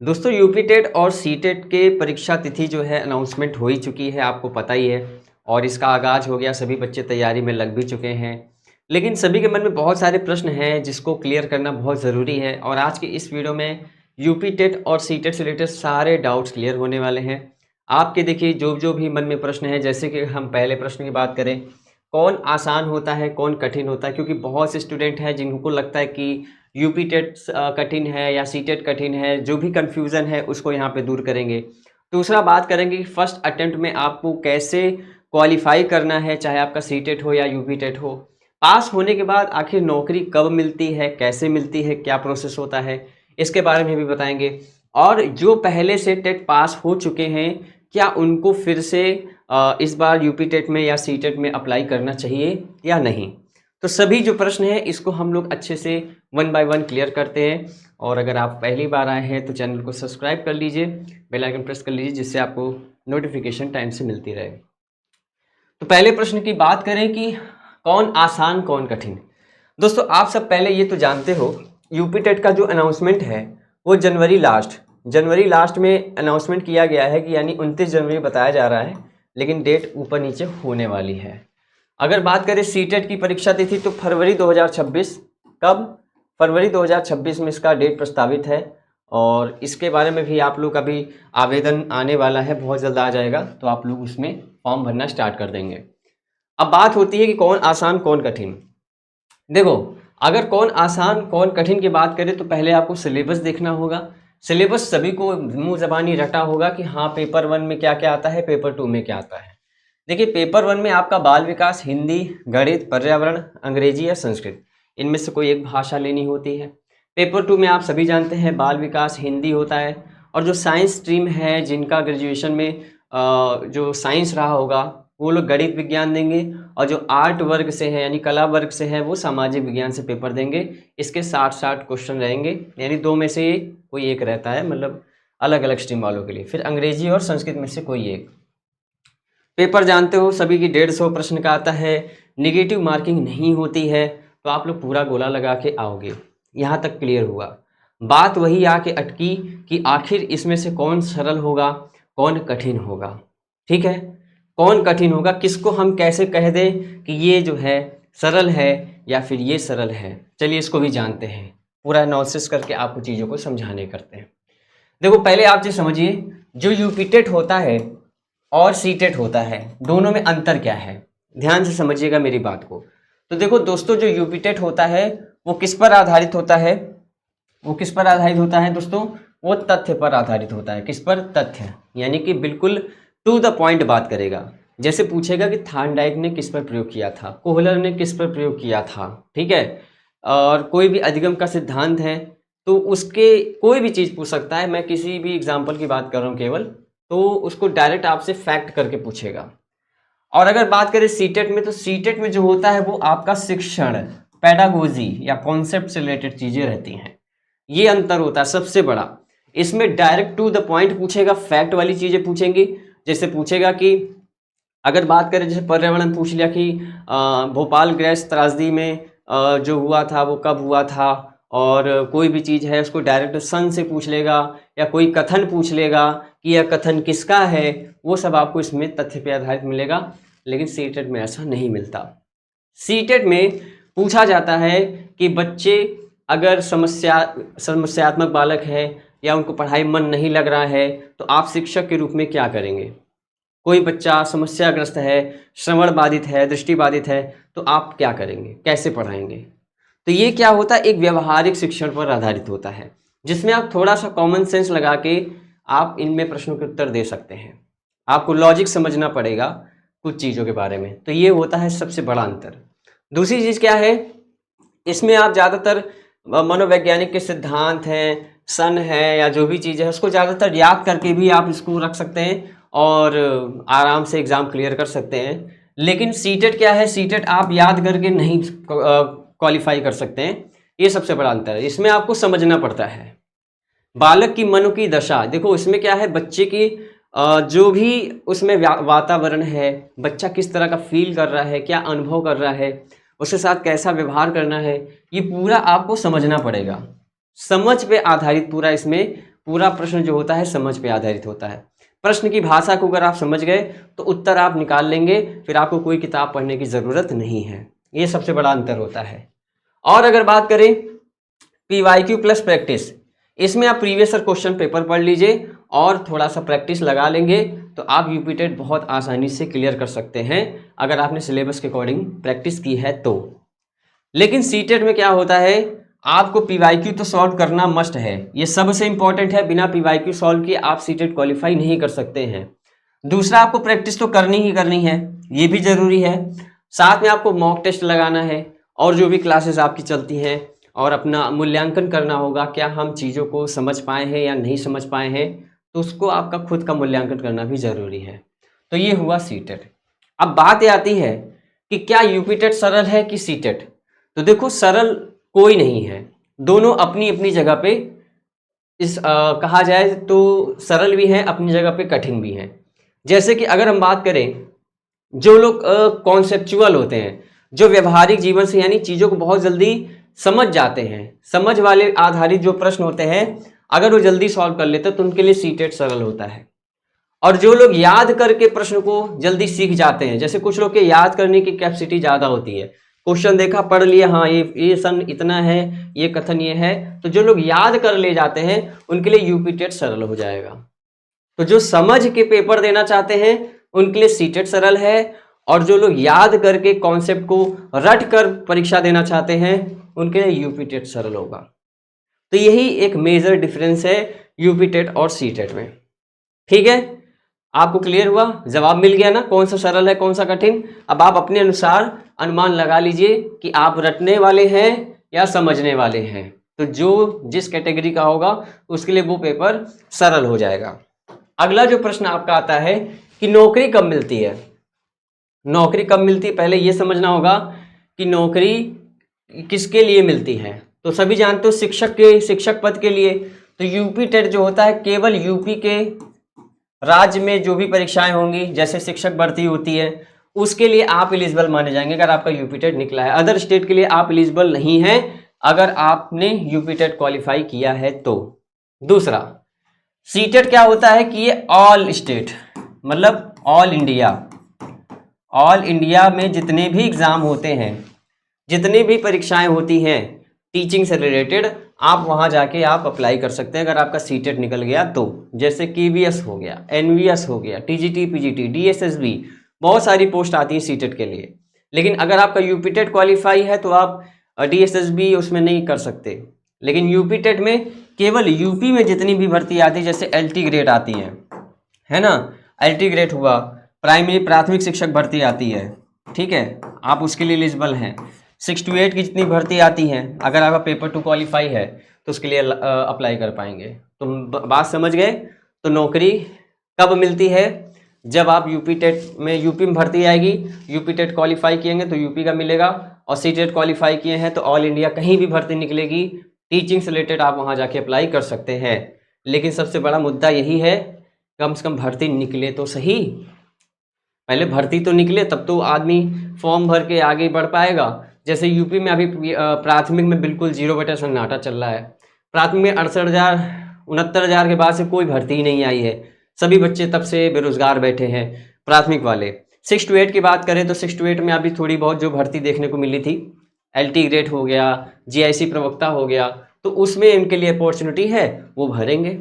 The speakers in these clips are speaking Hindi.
दोस्तों यूपी टेट और सी टेट के परीक्षा तिथि जो है अनाउंसमेंट हो ही चुकी है, आपको पता ही है। और इसका आगाज़ हो गया, सभी बच्चे तैयारी में लग भी चुके हैं। लेकिन सभी के मन में बहुत सारे प्रश्न हैं जिसको क्लियर करना बहुत ज़रूरी है। और आज की इस वीडियो में यूपी टेट और सी टेट से रिलेटेड सारे डाउट्स क्लियर होने वाले हैं। आपके देखिए जो जो भी मन में प्रश्न है, जैसे कि हम पहले प्रश्न की बात करें, कौन आसान होता है कौन कठिन होता है, क्योंकि बहुत से स्टूडेंट हैं जिनको लगता है कि यूपी टेट कठिन है या सी टेट कठिन है। जो भी कन्फ्यूज़न है उसको यहाँ पे दूर करेंगे। दूसरा बात करेंगे कि फर्स्ट अटेम्प्ट में आपको कैसे क्वालिफाई करना है, चाहे आपका सी टेट हो या यूपी टेट हो। पास होने के बाद आखिर नौकरी कब मिलती है, कैसे मिलती है, क्या प्रोसेस होता है, इसके बारे में भी बताएंगे। और जो पहले से टेट पास हो चुके हैं, क्या उनको फिर से इस बार यूपी टेट में या सी टेट में अप्लाई करना चाहिए या नहीं। तो सभी जो प्रश्न हैं इसको हम लोग अच्छे से वन बाय वन क्लियर करते हैं। और अगर आप पहली बार आए हैं तो चैनल को सब्सक्राइब कर लीजिए, बेल आइकन प्रेस कर लीजिए, जिससे आपको नोटिफिकेशन टाइम से मिलती रहे। तो पहले प्रश्न की बात करें कि कौन आसान कौन कठिन। दोस्तों आप सब पहले ये तो जानते हो, यूपी टेट का जो अनाउंसमेंट है वो जनवरी लास्ट में अनाउंसमेंट किया गया है कि यानी 29 जनवरी बताया जा रहा है, लेकिन डेट ऊपर नीचे होने वाली है। अगर बात करें सीटेट की परीक्षा तिथि तो फरवरी 2026। कब? फरवरी 2026 में इसका डेट प्रस्तावित है। और इसके बारे में भी आप लोग का भी आवेदन आने वाला है, बहुत जल्द आ जाएगा, तो आप लोग उसमें फॉर्म भरना स्टार्ट कर देंगे। अब बात होती है कि कौन आसान कौन कठिन। देखो, अगर कौन आसान कौन कठिन की बात करें तो पहले आपको सिलेबस देखना होगा। सिलेबस सभी को मुंह ज़बानी रटा होगा कि हाँ पेपर 1 में क्या क्या आता है, पेपर 2 में क्या आता है। देखिए पेपर 1 में आपका बाल विकास, हिंदी, गणित, पर्यावरण, अंग्रेजी या संस्कृत, इनमें से कोई एक भाषा लेनी होती है। पेपर 2 में आप सभी जानते हैं बाल विकास, हिंदी होता है। और जो साइंस स्ट्रीम है, जिनका ग्रेजुएशन में जो साइंस रहा होगा, वो लोग गणित विज्ञान देंगे। और जो आर्ट वर्ग से है यानी कला वर्ग से है, वो सामाजिक विज्ञान से पेपर देंगे। इसके 60-60 क्वेश्चन रहेंगे, यानी दो में से कोई एक रहता है, मतलब अलग अलग स्ट्रीम वालों के लिए। फिर अंग्रेजी और संस्कृत में से कोई एक। पेपर जानते हो सभी की 150 प्रश्न का आता है, निगेटिव मार्किंग नहीं होती है, तो आप लोग पूरा गोला लगा के आओगे। यहाँ तक क्लियर हुआ। बात वही आके अटकी कि आखिर इसमें से कौन सरल होगा कौन कठिन होगा। ठीक है, कौन कठिन होगा, किसको हम कैसे कह दें कि ये जो है सरल है या फिर ये सरल है। चलिए इसको भी जानते हैं, पूरा एनालिसिस करके आपको चीज़ों को समझाने करते हैं। देखो पहले आप चीज़ समझिए, जो यूपीटेट होता है और सीटेट होता है, दोनों में अंतर क्या है। ध्यान से समझिएगा मेरी बात को। तो देखो दोस्तों, जो यूपीटेट होता है वो किस पर आधारित होता है, वो किस पर आधारित होता है दोस्तों, वो तथ्य पर आधारित होता है। किस पर? तथ्य, यानी कि बिल्कुल टू द पॉइंट बात करेगा। जैसे पूछेगा कि थार्नडाइक ने किस पर प्रयोग किया था, कोहलर ने किस पर प्रयोग किया था, ठीक है। और कोई भी अधिगम का सिद्धांत है तो उसके कोई भी चीज़ पूछ सकता है। मैं किसी भी एग्जाम्पल की बात कर रहा हूँ केवल, तो उसको डायरेक्ट आपसे फैक्ट करके पूछेगा। और अगर बात करें सीटेट में, तो सीटेट में जो होता है वो आपका शिक्षण, पेडागोजी या कॉन्सेप्ट से रिलेटेड चीज़ें रहती हैं। ये अंतर होता है सबसे बड़ा। इसमें डायरेक्ट टू द पॉइंट पूछेगा, फैक्ट वाली चीज़ें पूछेंगी। जैसे पूछेगा कि अगर बात करें, जैसे पर्यावरण पूछ लिया कि भोपाल गैस त्रासदी में जो हुआ था वो कब हुआ था। और कोई भी चीज़ है उसको डायरेक्ट सन से पूछ लेगा, या कोई कथन पूछ लेगा कि यह कथन किसका है, वो सब आपको इसमें तथ्य पे आधारित मिलेगा। लेकिन सीटेट में ऐसा नहीं मिलता। सीटेट में पूछा जाता है कि बच्चे अगर समस्यात्मक बालक है या उनको पढ़ाई मन नहीं लग रहा है, तो आप शिक्षक के रूप में क्या करेंगे। कोई बच्चा समस्याग्रस्त है, श्रवण बाधित है, दृष्टि बाधित है, तो आप क्या करेंगे, कैसे पढ़ाएंगे। तो ये क्या होता है, एक व्यवहारिक शिक्षण पर आधारित होता है, जिसमें आप थोड़ा सा कॉमन सेंस लगा के आप इनमें प्रश्नों के उत्तर दे सकते हैं। आपको लॉजिक समझना पड़ेगा कुछ चीज़ों के बारे में। तो ये होता है सबसे बड़ा अंतर। दूसरी चीज़ क्या है, इसमें आप ज़्यादातर मनोवैज्ञानिक के सिद्धांत हैं, सन है या जो भी चीज़ है, उसको ज़्यादातर याद करके भी आप इसको रख सकते हैं और आराम से एग्ज़ाम क्लियर कर सकते हैं। लेकिन सीटेट क्या है, सीटेट आप याद करके नहीं क्वालिफाई कर सकते हैं। ये सबसे बड़ा अंतर है, इसमें आपको समझना पड़ता है। बालक की मन की दशा, देखो इसमें क्या है, बच्चे की जो भी उसमें वातावरण है, बच्चा किस तरह का फील कर रहा है, क्या अनुभव कर रहा है, उसके साथ कैसा व्यवहार करना है, ये पूरा आपको समझना पड़ेगा। समझ पे आधारित पूरा इसमें पूरा प्रश्न जो होता है समझ पे आधारित होता है। प्रश्न की भाषा को अगर आप समझ गए तो उत्तर आप निकाल लेंगे, फिर आपको कोई किताब पढ़ने की ज़रूरत नहीं है। ये सबसे बड़ा अंतर होता है। और अगर बात करें PYQ प्लस प्रैक्टिस, इसमें आप प्रीवियस ईयर क्वेश्चन पेपर पढ़ लीजिए और थोड़ा सा प्रैक्टिस लगा लेंगे तो आप यूपी टेट बहुत आसानी से क्लियर कर सकते हैं अगर आपने सिलेबस के अकॉर्डिंग प्रैक्टिस की है तो। लेकिन सीटेट में क्या होता है, आपको PYQ तो सॉल्व करना मस्ट है, ये सबसे इंपॉर्टेंट है। बिना PYQ सॉल्व किए आप सीटेट क्वालिफाई नहीं कर सकते हैं। दूसरा, आपको प्रैक्टिस तो करनी ही करनी है, ये भी जरूरी है। साथ में आपको मॉक टेस्ट लगाना है और जो भी क्लासेस आपकी चलती हैं, और अपना मूल्यांकन करना होगा क्या हम चीज़ों को समझ पाए हैं या नहीं समझ पाए हैं, तो उसको आपका खुद का मूल्यांकन करना भी ज़रूरी है। तो ये हुआ सीटेट। अब बात आती है कि क्या यूपी टेट सरल है कि सीटेट। तो देखो, सरल कोई नहीं है, दोनों अपनी अपनी जगह पे कहा जाए तो सरल भी है, अपनी जगह पे कठिन भी है। जैसे कि अगर हम बात करें, जो लोग कॉन्सेप्चुअल होते हैं, जो व्यवहारिक जीवन से यानी चीज़ों को बहुत जल्दी समझ जाते हैं, समझ वाले आधारित जो प्रश्न होते हैं, अगर वो जल्दी सॉल्व कर लेते हैं तो उनके लिए सीटेट सरल होता है। और जो लोग याद करके प्रश्न को जल्दी सीख जाते हैं, जैसे कुछ लोग के याद करने की कैपेसिटी ज़्यादा होती है, क्वेश्चन देखा पढ़ लिया, हाँ ये सन इतना है, ये कथन ये है, तो जो लोग याद कर ले जाते हैं उनके लिए यूपी टेट सरल हो जाएगा। तो जो समझ के पेपर देना चाहते हैं उनके लिए सीटेट सरल है, और जो लोग याद करके कॉन्सेप्ट को रट कर परीक्षा देना चाहते हैं उनके लिए यूपी टेट सरल होगा। तो यही एक मेजर डिफरेंस है यूपी टेट और सीटेट में। ठीक है, आपको क्लियर हुआ, जवाब मिल गया ना, कौन सा सरल है कौन सा कठिन। अब आप अपने अनुसार अनुमान लगा लीजिए कि आप रटने वाले हैं या समझने वाले हैं। तो जो जिस कैटेगरी का होगा उसके लिए वो पेपर सरल हो जाएगा। अगला जो प्रश्न आपका आता है कि नौकरी कब मिलती है। नौकरी कब मिलती है, पहले ये समझना होगा कि नौकरी किसके लिए मिलती है। तो सभी जानते हो शिक्षक पद के लिए। तो यूपी टेट जो होता है केवल यूपी के राज्य में जो भी परीक्षाएं होंगी, जैसे शिक्षक भर्ती होती है, उसके लिए आप एलिजिबल माने जाएंगे अगर आपका यूपी टेट निकला है। अदर स्टेट के लिए आप एलिजिबल नहीं है अगर आपने यूपी टेट क्वालिफाई किया है तो। दूसरा, सीटेट क्या होता है कि ये ऑल स्टेट मतलब ऑल इंडिया में जितने भी एग्जाम होते हैं, जितनी भी परीक्षाएं होती हैं टीचिंग से रिलेटेड, आप वहां जाके आप अप्लाई कर सकते हैं अगर आपका सीटेट निकल गया तो। जैसे KVS हो गया, NVS हो गया, TGT PGT DSSB, बहुत सारी पोस्ट आती है सीटेट के लिए। लेकिन अगर आपका यूपी टेट क्वालिफाई है तो आप DSSB उसमें नहीं कर सकते। लेकिन यूपी टेट में केवल यूपी में जितनी भी भर्ती आती है, जैसे LT ग्रेड आती है ना, LT ग्रेड हुआ, प्राइमरी प्राथमिक शिक्षक भर्ती आती है, ठीक है, आप उसके लिए एलिजिबल हैं। 6 to 8 की जितनी भर्ती आती हैं, अगर आपका पेपर 2 क्वालिफाई है तो उसके लिए अप्लाई कर पाएंगे। तो बात समझ गए। तो नौकरी कब मिलती है, जब आप यूपी में भर्ती आएगी, यूपी टेट क्वालिफाई किएंगे तो यूपी का मिलेगा, और सीटेट क्वालिफाई किए हैं तो ऑल इंडिया कहीं भी भर्ती निकलेगी टीचिंग से रिलेटेड, आप वहाँ जाके अप्लाई कर सकते हैं। लेकिन सबसे बड़ा मुद्दा यही है, कम से कम भर्ती निकले तो सही, पहले भर्ती तो निकले तब तो आदमी फॉर्म भर के आगे बढ़ पाएगा। जैसे यूपी में अभी प्राथमिक में बिल्कुल 0 सन्नाटा चल रहा है। प्राथमिक में 68,000 के बाद से कोई भर्ती ही नहीं आई है, सभी बच्चे तब से बेरोजगार बैठे हैं प्राथमिक वाले। 6 to 8 की बात करें तो 6 to 8 में अभी थोड़ी बहुत जो भर्ती देखने को मिली थी, LT ग्रेड हो गया, GIC प्रवक्ता हो गया, तो उसमें इनके लिए अपॉर्चुनिटी है, वो भरेंगे।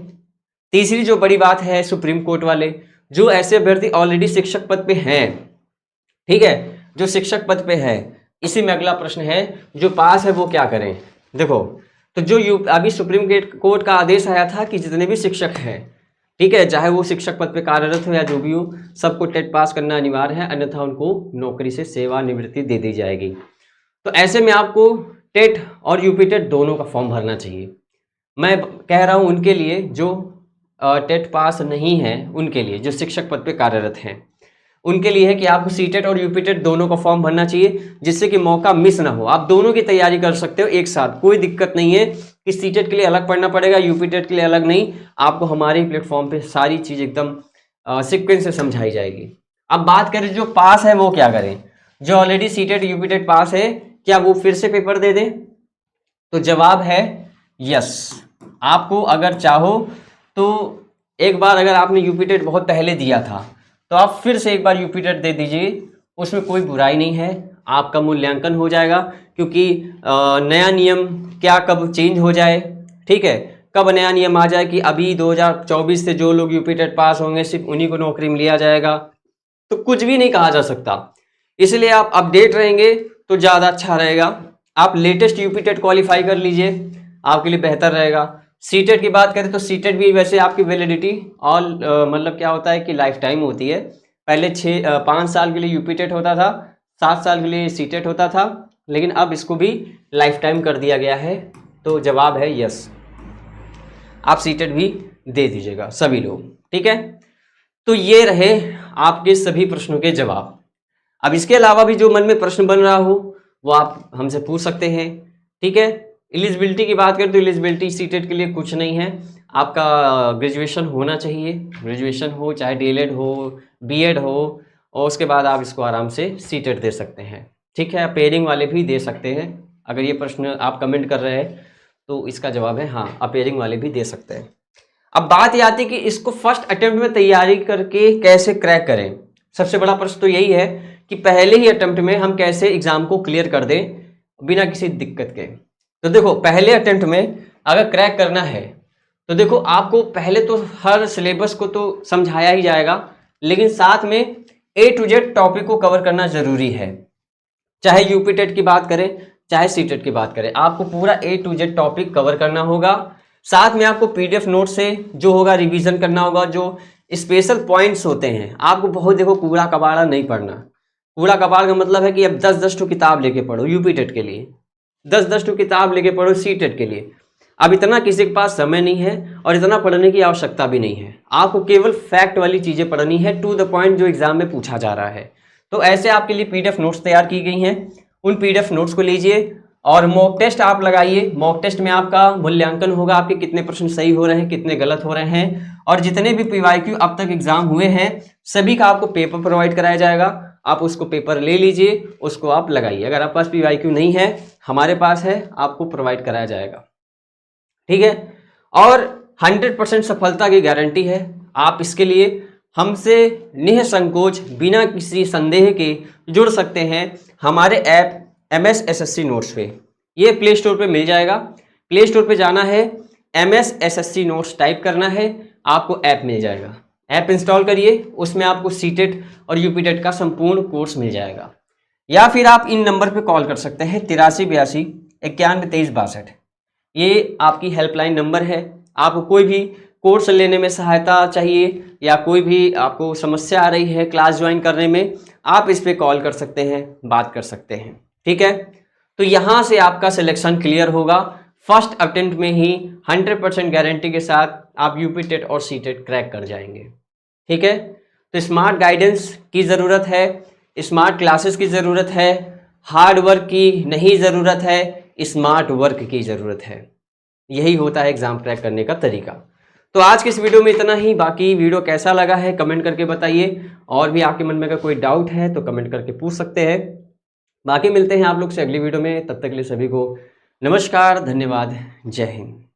तीसरी जो बड़ी बात है, सुप्रीम कोर्ट वाले, जो ऐसे अभ्यर्थी ऑलरेडी शिक्षक पद पे हैं, ठीक है, जो शिक्षक पद पे है, इसी में अगला प्रश्न है जो पास है वो क्या करें। देखो, तो जो अभी सुप्रीम कोर्ट का आदेश आया था कि जितने भी शिक्षक हैं, ठीक है, चाहे वो शिक्षक पद पे कार्यरत हो या जो भी हो, सबको टेट पास करना अनिवार्य है, अन्यथा उनको नौकरी से सेवानिवृत्ति दे दी जाएगी। तो ऐसे में आपको टेट और यूपी टेट दोनों का फॉर्म भरना चाहिए। मैं कह रहा हूँ उनके लिए जो टेट पास नहीं है, उनके लिए जो शिक्षक पद पे कार्यरत हैं, उनके लिए है कि आपको सीटेट और यूपी टेट दोनों का फॉर्म भरना चाहिए, जिससे कि मौका मिस ना हो। आप दोनों की तैयारी कर सकते हो एक साथ, कोई दिक्कत नहीं है कि सीटेट के लिए अलग पढ़ना पड़ेगा, यूपी टेट के लिए अलग नहीं। आपको हमारे प्लेटफॉर्म पे सारी चीज़ एकदम सीक्वेंस से समझाई जाएगी। अब बात करें जो पास है वो क्या करें। जो already CTET UP TET pass है, क्या वो फिर से पेपर दे दें? तो जवाब है यस। आपको अगर चाहो तो एक बार अगर आपने यूपी टेट बहुत पहले दिया था तो आप फिर से एक बार यूपी टेट दे दीजिए, उसमें कोई बुराई नहीं है, आपका मूल्यांकन हो जाएगा। क्योंकि नया नियम क्या कब चेंज हो जाए, ठीक है, कब नया नियम आ जाए कि अभी 2024 से जो लोग यूपी टेट पास होंगे सिर्फ उन्हीं को नौकरी में लिया जाएगा, तो कुछ भी नहीं कहा जा सकता। इसलिए आप अपडेट रहेंगे तो ज़्यादा अच्छा रहेगा। आप लेटेस्ट यूपी टेट क्वालिफाई कर लीजिए, आपके लिए बेहतर रहेगा। सीटेट की बात करें तो सीटेट भी वैसे आपकी वैलिडिटी ऑल मतलब क्या होता है कि लाइफ टाइम होती है। पहले 5 साल के लिए यूपी टेट होता था, 7 साल के लिए सीटेट होता था, लेकिन अब इसको भी लाइफ टाइम कर दिया गया है। तो जवाब है यस, आप सीटेट भी दे दीजिएगा सभी लोग, ठीक है। तो ये रहे आपके सभी प्रश्नों के जवाब। अब इसके अलावा भी जो मन में प्रश्न बन रहा हो वो आप हमसे पूछ सकते हैं, ठीक है। एलिजिबिलिटी की बात करें तो एलिजिबिलिटी सीटेट के लिए कुछ नहीं है, आपका ग्रेजुएशन होना चाहिए, ग्रेजुएशन हो चाहे डीएलएड हो, बीएड हो, और उसके बाद आप इसको आराम से सीटेट दे सकते हैं, ठीक है। अपेयरिंग वाले भी दे सकते हैं। अगर ये प्रश्न आप कमेंट कर रहे हैं तो इसका जवाब है हाँ, अपेयरिंग वाले भी दे सकते हैं। अब बात ये आती है कि इसको फर्स्ट अटेम्प्ट में तैयारी करके कैसे क्रैक करें। सबसे बड़ा प्रश्न तो यही है कि पहले ही अटेम्प्ट में हम कैसे एग्जाम को क्लियर कर दें बिना किसी दिक्कत के। तो देखो, पहले अटेम्प्ट में अगर क्रैक करना है तो देखो, आपको पहले तो हर सिलेबस को तो समझाया ही जाएगा, लेकिन साथ में A to Z टॉपिक को कवर करना जरूरी है। चाहे यूपी टेट की बात करें चाहे सीटेट की बात करें, आपको पूरा A to Z topic cover करना होगा। साथ में आपको PDF नोट से जो होगा रिवीजन करना होगा, जो स्पेशल पॉइंट्स होते हैं। आपको बहुत देखो कूड़ा कबाड़ा नहीं पढ़ना। कूड़ा कबाड़ का मतलब है कि अब 10-10 किताब लेके पढ़ो यूपी टेट के लिए, 10-10 किताब लेके पढ़ो सीटेट के लिए। अब इतना किसी के पास समय नहीं है और इतना पढ़ने की आवश्यकता भी नहीं है। आपको केवल फैक्ट वाली चीज़ें पढ़नी है, टू द पॉइंट, जो एग्जाम में पूछा जा रहा है। तो ऐसे आपके लिए PDF नोट्स तैयार की गई हैं, उन PDF नोट्स को लीजिए और मॉक टेस्ट आप लगाइए। मॉक टेस्ट में आपका मूल्यांकन होगा, आपके कितने प्रश्न सही हो रहे हैं, कितने गलत हो रहे हैं, और जितने भी PYQ अब तक एग्जाम हुए हैं सभी का आपको पेपर प्रोवाइड कराया जाएगा। आप उसको पेपर ले लीजिए, उसको आप लगाइए। अगर आपके पास PYQ नहीं है, हमारे पास है, आपको प्रोवाइड कराया जाएगा, ठीक है। और 100% सफलता की गारंटी है। आप इसके लिए हमसे निसंकोच बिना किसी संदेह के जुड़ सकते हैं हमारे ऐप MS SSC नोट्स पे। ये प्ले स्टोर पे मिल जाएगा। प्ले स्टोर पे जाना है, MS SSC नोट्स टाइप करना है, आपको ऐप मिल जाएगा। ऐप इंस्टॉल करिए, उसमें आपको सीटेट और यूपी टेट का संपूर्ण कोर्स मिल जाएगा। या फिर आप इन नंबर पे कॉल कर सकते हैं 8382 91 23 62। ये आपकी हेल्पलाइन नंबर है। आपको कोई भी कोर्स लेने में सहायता चाहिए या कोई भी आपको समस्या आ रही है क्लास ज्वाइन करने में, आप इस पे कॉल कर सकते हैं, बात कर सकते हैं, ठीक है। तो यहाँ से आपका सिलेक्शन क्लियर होगा। फर्स्ट अटेम्प्ट में ही 100% गारंटी के साथ आप यूपी टेट और सीटेट क्रैक कर जाएंगे, ठीक है। तो स्मार्ट गाइडेंस की ज़रूरत है, स्मार्ट क्लासेस की ज़रूरत है, हार्ड वर्क की नहीं ज़रूरत है, स्मार्ट वर्क की ज़रूरत है। यही होता है एग्ज़ाम क्रैक करने का तरीका। तो आज की इस वीडियो में इतना ही। बाकी वीडियो कैसा लगा है कमेंट करके बताइए, और भी आपके मन में अगर कोई डाउट है तो कमेंट करके पूछ सकते हैं। बाकी मिलते हैं आप लोग से अगली वीडियो में, तब तक के लिए सभी को नमस्कार, धन्यवाद, जय हिंद।